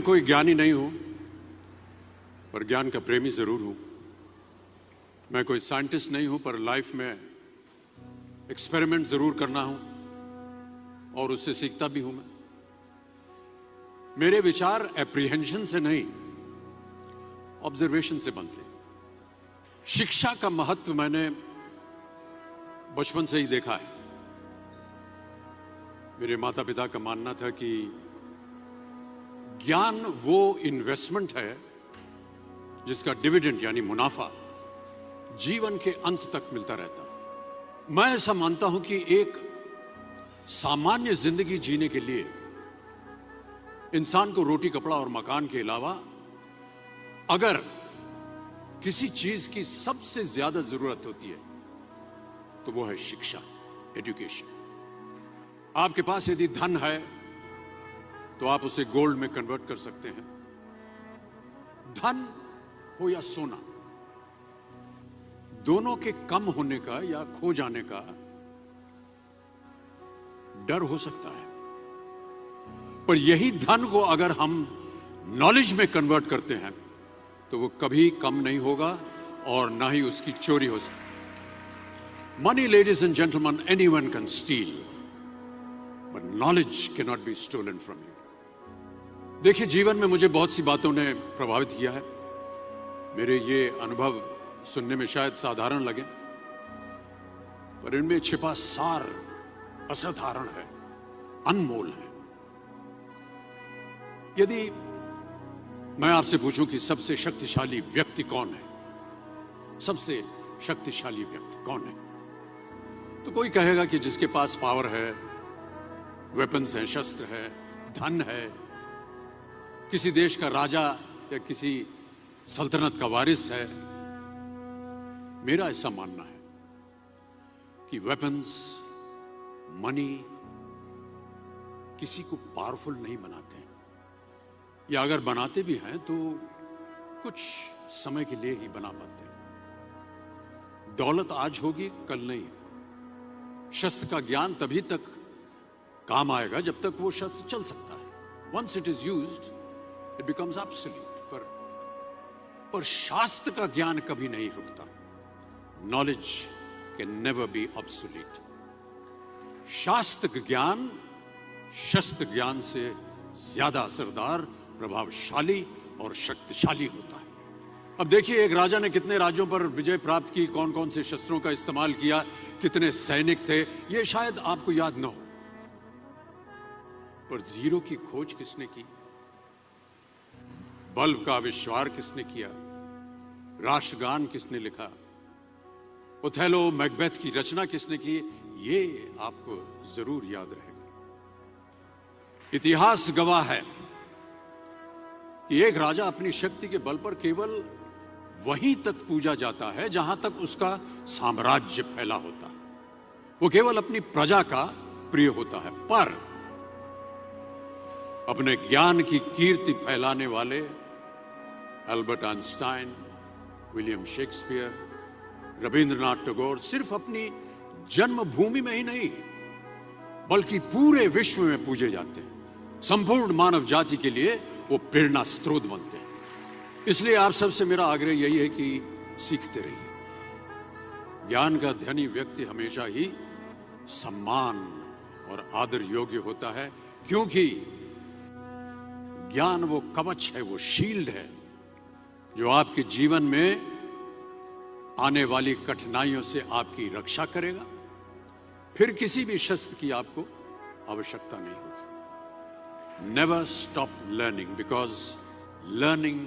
मैं कोई ज्ञानी नहीं हूं, पर ज्ञान का प्रेमी जरूर हूं। मैं कोई साइंटिस्ट नहीं हूं, पर लाइफ में एक्सपेरिमेंट जरूर करना हूं और उससे सीखता भी हूं। मैं मेरे विचार एप्रीहेंशन से नहीं, ऑब्जर्वेशन से बनते। शिक्षा का महत्व मैंने बचपन से ही देखा है। मेरे माता पिता का मानना था कि ज्ञान वो इन्वेस्टमेंट है जिसका डिविडेंड यानी मुनाफा जीवन के अंत तक मिलता रहता। मैं ऐसा मानता हूं कि एक सामान्य जिंदगी जीने के लिए इंसान को रोटी, कपड़ा और मकान के अलावा अगर किसी चीज की सबसे ज्यादा जरूरत होती है तो वो है शिक्षा, एजुकेशन। आपके पास यदि धन है तो आप उसे गोल्ड में कन्वर्ट कर सकते हैं। धन हो या सोना, दोनों के कम होने का या खो जाने का डर हो सकता है, पर यही धन को अगर हम नॉलेज में कन्वर्ट करते हैं तो वो कभी कम नहीं होगा और ना ही उसकी चोरी हो सकती। Money, ladies and gentleman, anyone can steal, but knowledge can not be stolen from you. देखिए, जीवन में मुझे बहुत सी बातों ने प्रभावित किया है। मेरे ये अनुभव सुनने में शायद साधारण लगे, पर इनमें छिपा सार असाधारण है, अनमोल है। यदि मैं आपसे पूछूं कि सबसे शक्तिशाली व्यक्ति कौन है, सबसे शक्तिशाली व्यक्ति कौन है, तो कोई कहेगा कि जिसके पास पावर है, वेपन्स हैं, शस्त्र है, धन है, किसी देश का राजा या किसी सल्तनत का वारिस है। मेरा ऐसा मानना है कि वेपन्स, मनी किसी को पावरफुल नहीं बनाते, या अगर बनाते भी हैं तो कुछ समय के लिए ही बना पाते हैं। दौलत आज होगी, कल नहीं। शस्त्र का ज्ञान तभी तक काम आएगा जब तक वो शस्त्र चल सकता है। Once it is used it becomes absolute. पर शास्त्र का ज्ञान कभी नहीं रुकता। Knowledge can never be obsolete. शास्त्र ज्ञान शस्त्र ज्ञान से ज्यादा असरदार, प्रभावशाली और शक्तिशाली होता है। अब देखिए, एक राजा ने कितने राज्यों पर विजय प्राप्त की, कौन कौन से शस्त्रों का इस्तेमाल किया, कितने सैनिक थे, ये शायद आपको याद न हो, पर जीरो की खोज किसने की, बल्ब का आविष्कार किसने किया, राष्ट्रगान किसने लिखा, ओथेलो, मैकबेथ की रचना किसने की, ये आपको जरूर याद रहेगा। इतिहास गवाह है कि एक राजा अपनी शक्ति के बल पर केवल वहीं तक पूजा जाता है जहां तक उसका साम्राज्य फैला होता है। वो केवल अपनी प्रजा का प्रिय होता है। पर अपने ज्ञान की कीर्ति फैलाने वाले Albert Einstein, William Shakespeare, Rabindranath Tagore सिर्फ अपनी जन्मभूमि में ही नहीं बल्कि पूरे विश्व में पूजे जाते हैं। संपूर्ण मानव जाति के लिए वो प्रेरणा स्रोत बनते हैं। इसलिए आप सबसे मेरा आग्रह यही है कि सीखते रहिए। ज्ञान का धनी व्यक्ति हमेशा ही सम्मान और आदर योग्य होता है, क्योंकि ज्ञान वो कवच है, वो शील्ड है जो आपके जीवन में आने वाली कठिनाइयों से आपकी रक्षा करेगा। फिर किसी भी शस्त्र की आपको आवश्यकता नहीं होगी। Never stop learning, because learning